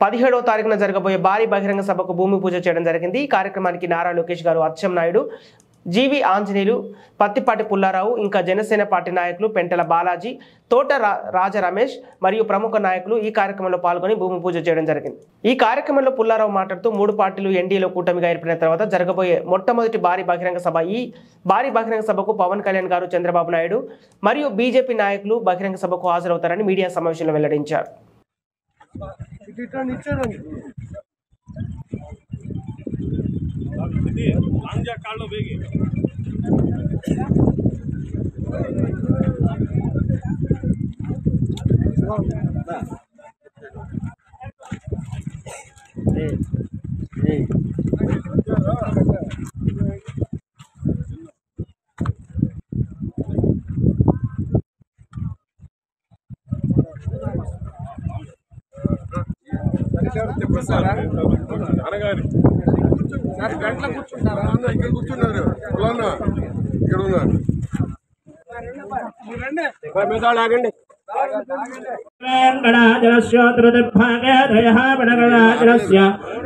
17వ తారీఖున జరగబోయే భారీ బహిరంగ సభకు భూమి పూజ చేయడం జరిగింది। ఈ కార్యక్రమానికి నారా లోకేష్ గారు, అచ్చం నాయుడు, జీవి ఆంజనేయులు, పత్తిపాటి పుల్లారావు, ఇంకా జనసేన పార్టీ నాయకులు పెంటల బాలాజీ, తోట రాజ రమేష్ మరియు ప్రముఖ నాయకులు ఈ కార్యక్రమంలో పాల్గొని భూమి పూజ చేయడం జరిగింది। ఈ కార్యక్రమంలో పుల్లారావు మాట్లాడుతూ 3 పార్టీలు ఎన్డీఏలో కూటమిగా ఏర్పడిన తర్వాత జరగబోయే మొట్టమొదటి భారీ బహిరంగ సభ। ఈ భారీ బహిరంగ సభకు పవన్ కళ్యాణ్ గారు, చంద్రబాబు నాయుడు మరియు బీజేపీ నాయకులు బహిరంగ సభకు హాజరవుతారని మీడియా సమావేశంలో వెల్లడించారు।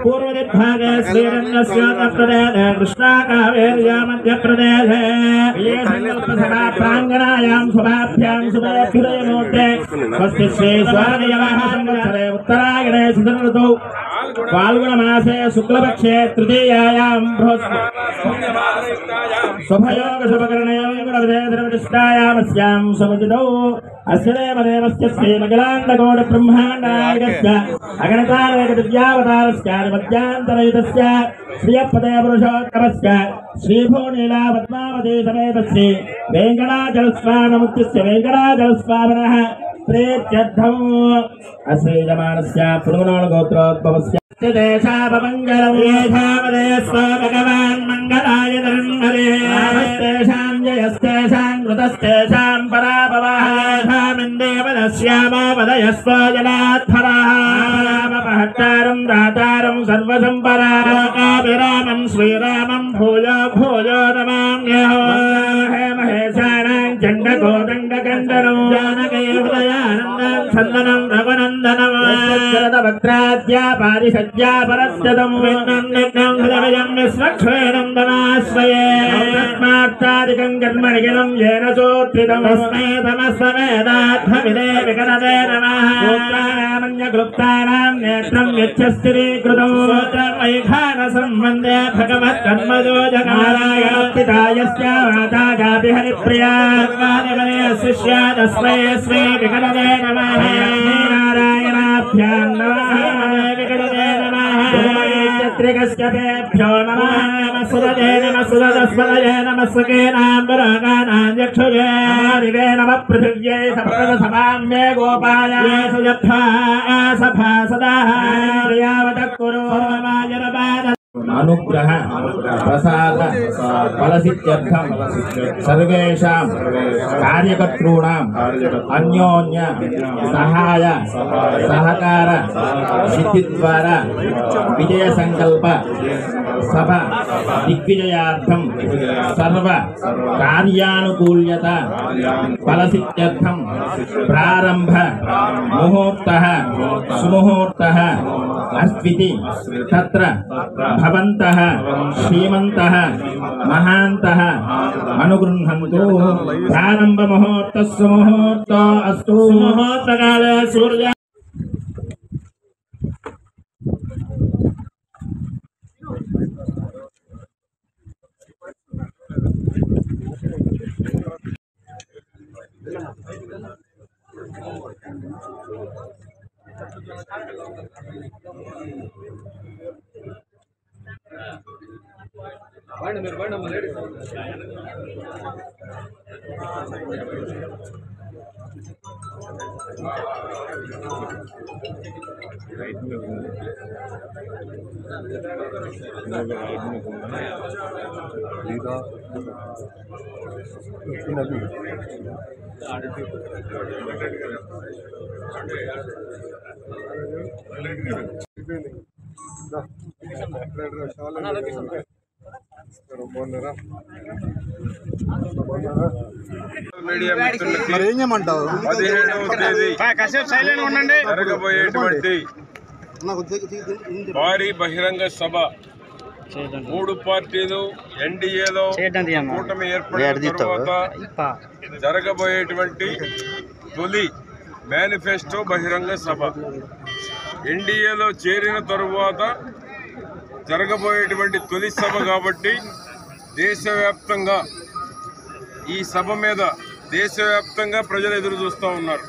पूर्वदिग्भागे श्रीरंगस्य कृष्णा कावेर्या मध्यप्रदेशे प्रांगणायां सभाभ्यां शुभेभ्युदयमूर्ते स्वस्ति श्री स्वामिनमः संवत्सरे उत्तरायणे सुदर्ऋतौ फाल्गुणमासे शुक्लपक्षे तृतीयायां शुभयोगशुभकरणयोगनिष्ठायामस्यां समुदितौ अस्य देवदेवस्य श्रीमकलाण्डकोटिब्रह्माण्डनायकस्य अगणतारकदिव्यावतारस्यादिमध्यान्तरहितस्य श्रियपदे पुरुषोत्तमस्य श्रीभूनीला पद्मावती समेत श्री वेङ्कटाचलस्वामिनमुक्तिस्य वेङ्कटाचलस्वामिनः प्रीत्यर्थम् अश्रीयमानस्य पुरुगोत्रोद्भवस्य देशापमङ्गलम् येषामदे स्व भगवान् मङ्गलाय धर्मरे तेषां जयस्तेषां कृतस्तेषां पराभवः येषामिन्देवदस्यामोपदयस्व जलाद्धरः रामपहत्तारं रातारं सर्वसम्पराकाभिरामं श्रीरामं भूयो भूयो नमाम्यहो हे महेशानां चण्डकोदण्डकण्डनं जानकी हृदयानन्दं सन्दनं रघुनन्दनं भद्राद्या पारिषद्या परस्ततं विघ्नं निघ्नं हृदयं विश्वक्षेणं धनाश्रये तस्मात्तादिकं कर्मणिगिनं येन चोत्थितं तस्मै तमस्वमेदात्मविदे विकरदे नमः गोत्राणामन्यक्लुप्तानां नेत्रं यच्छस्थिरीकृतं गोत्रवैखानसम्बन्धे भगवत्कर्मजो जगारायणोत्थिता यस्य माता चापि हरिप्रिया शिष्या तस्मै श्री विकरदे नमः नारायणाभ्यां नमः विकरदे नमः त्रिकस्यभ्यो नमः सुरजे नमः सुरदस्पदये नमः सखेनाम्बरागानां यक्षुजे दिवे नमः पृथिव्यै सप्रदसभाम्ये गोपाय सुजप्था सभा सदा प्रियावतः कुरु सर्वमाजरपाद अनुग्रह प्रसाद फलसिद्ध्यर्थं सर्वेषां कार्यकर्तॄणां अन्योन्य सहाय सहकार सिद्धिद्वारा विजय संकल्प सभा दिग्विजयार्थं सर्व कार्यानुकूल्यता फलसिद्ध्यर्थं प्रारंभ मुहूर्तः सुमुहूर्तः अस्ति तत्र भवन्तः श्रीमन्तः महान्तः अनुगृह्णन्तु प्रारंभ मुहूर्तस्य मुहूर्तो अस्तु मुहूर्तकाले सूर्य మరి ఏం చేయమంటావు? 17వ తేదీ జరగబోయేటువంటి భారీ బహిరంగ సభ 3 పార్టీలు ఎన్డీఏలో కూటమి ఏర్పడిన తర్వాత జరగబోయేటువంటి తొలి మేనిఫెస్టో బహిరంగ సభ. ఎన్డీఏలో చేరిన తరువాత జరగబోయేటువంటి తొలి సభ కాబట్టి దేశవ్యాప్తంగా ఈ సభ మీద దేశవ్యాప్తంగా ప్రజలు ఎదురు చూస్తూ ఉన్నారు.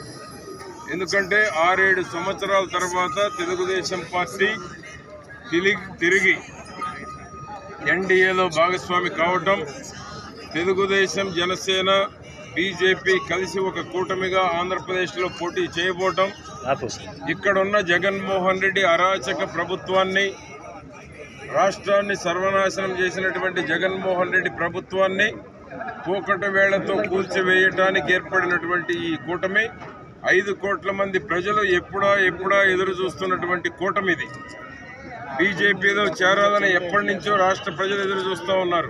ఎందుకంటే 6-7 సంవత్సరాల తర్వాత తెలుగుదేశం పార్టీ తిరిగి ఎన్డీఏలో భాగస్వామి కావటం, తెలుగుదేశం, జనసేన, బీజేపీ కలిసి ఒక కూటమిగా ఆంధ్రప్రదేశ్లో పోటీ చేయబోవటం, ఇక్కడున్న జగన్మోహన్ రెడ్డి అరాచక ప్రభుత్వాన్ని, రాష్ట్రాన్ని సర్వనాశనం చేసినటువంటి జగన్మోహన్ రెడ్డి ప్రభుత్వాన్ని కూకటి వేళ్లతో కూల్చివేయటానికి ఏర్పడినటువంటి ఈ కూటమి 5 కోట్ల మంది ప్రజలు ఎప్పుడా ఎదురు చూస్తున్నటువంటి కూటమిది. బీజేపీలో చేరాలని ఎప్పటి నుంచో రాష్ట్ర ప్రజలు ఎదురు చూస్తూ ఉన్నారు.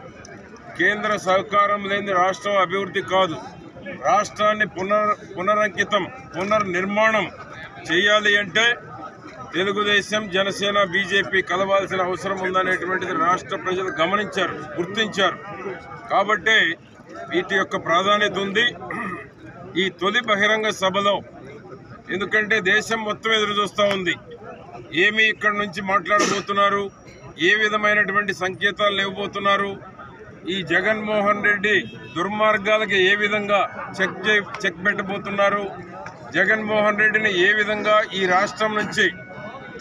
కేంద్ర సహకారం లేని రాష్ట్రం అభివృద్ధి కాదు. రాష్ట్రాన్ని పునర్నిర్మాణం చేయాలి అంటే తెలుగుదేశం, జనసేన, బీజేపీ కలవాల్సిన అవసరం ఉందనేటువంటిది రాష్ట్ర ప్రజలు గమనించారు, గుర్తించారు. కాబట్టి వీటి యొక్క ప్రాధాన్యత ఉంది ఈ తొలి బహిరంగ సభలో. ఎందుకంటే దేశం మొత్తం ఎదురు చూస్తూ ఉంది. ఏమి ఇక్కడ నుంచి మాట్లాడబోతున్నారు, ఏ విధమైనటువంటి సంకేతాలు ఇవ్వబోతున్నారు, ఈ జగన్మోహన్ రెడ్డి దుర్మార్గాలకి ఏ విధంగా చెక్ పెట్టబోతున్నారు, జగన్మోహన్ రెడ్డిని ఏ విధంగా ఈ రాష్ట్రం నుంచి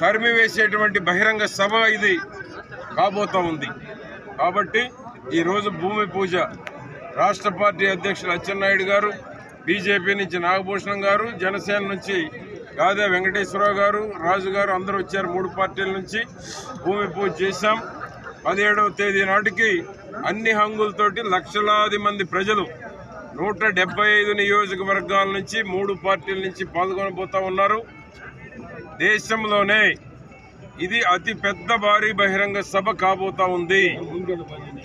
తరిమివేసేటువంటి బహిరంగ సభ ఇది కాబోతూ ఉంది. కాబట్టి ఈరోజు భూమి పూజ రాష్ట్ర పార్టీ అధ్యక్షులు అచ్చెన్నాయుడు గారు, బీజేపీ నుంచి నాగభూషణం గారు, జనసేన నుంచి గాదే వెంకటేశ్వరరావు గారు, రాజు గారు అందరూ వచ్చారు. 3 పార్టీల నుంచి భూమి పూజ చేశాం. 17వ తేదీ నాటికి అన్ని హంగులతోటి లక్షలాది మంది ప్రజలు 175 నియోజకవర్గాల నుంచి 3 పార్టీల నుంచి పాల్గొనబోతా ఉన్నారు. దేశంలోనే ఇది అతి పెద్ద భారీ బహిరంగ సభ కాబోతా ఉంది.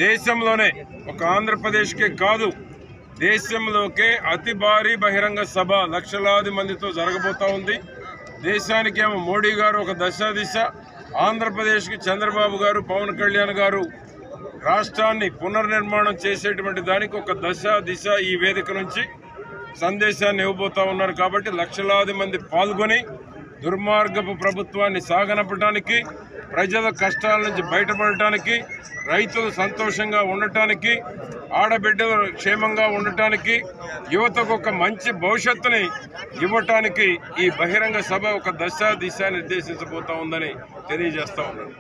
దేశంలోనే, ఒక ఆంధ్రప్రదేశ్కే కాదు, దేశంలోకే అతి భారీ బహిరంగ సభ లక్షలాది మందితో జరగబోతా ఉంది. దేశానికేమో మోడీ గారు ఒక దిశ, ఆంధ్రప్రదేశ్కి చంద్రబాబు గారు, పవన్ కళ్యాణ్ గారు రాష్ట్రాన్ని పునర్నిర్మాణం చేసేటువంటి దానికి ఒక దిశ ఈ వేదిక నుంచి సందేశాన్ని ఇవ్వబోతా ఉన్నారు. కాబట్టి లక్షలాది మంది పాల్గొని దుర్మార్గపు ప్రభుత్వాన్ని సాగనపడానికి, ప్రజల కష్టాల నుంచి బయటపడటానికి, రైతులు సంతోషంగా ఉండటానికి, ఆడబిడ్డలు క్షేమంగా ఉండటానికి, యువతకు ఒక మంచి భవిష్యత్తుని ఇవ్వటానికి ఈ బహిరంగ సభ ఒక దిశ నిర్దేశించబోతా ఉందని తెలియజేస్తా ఉన్నాను.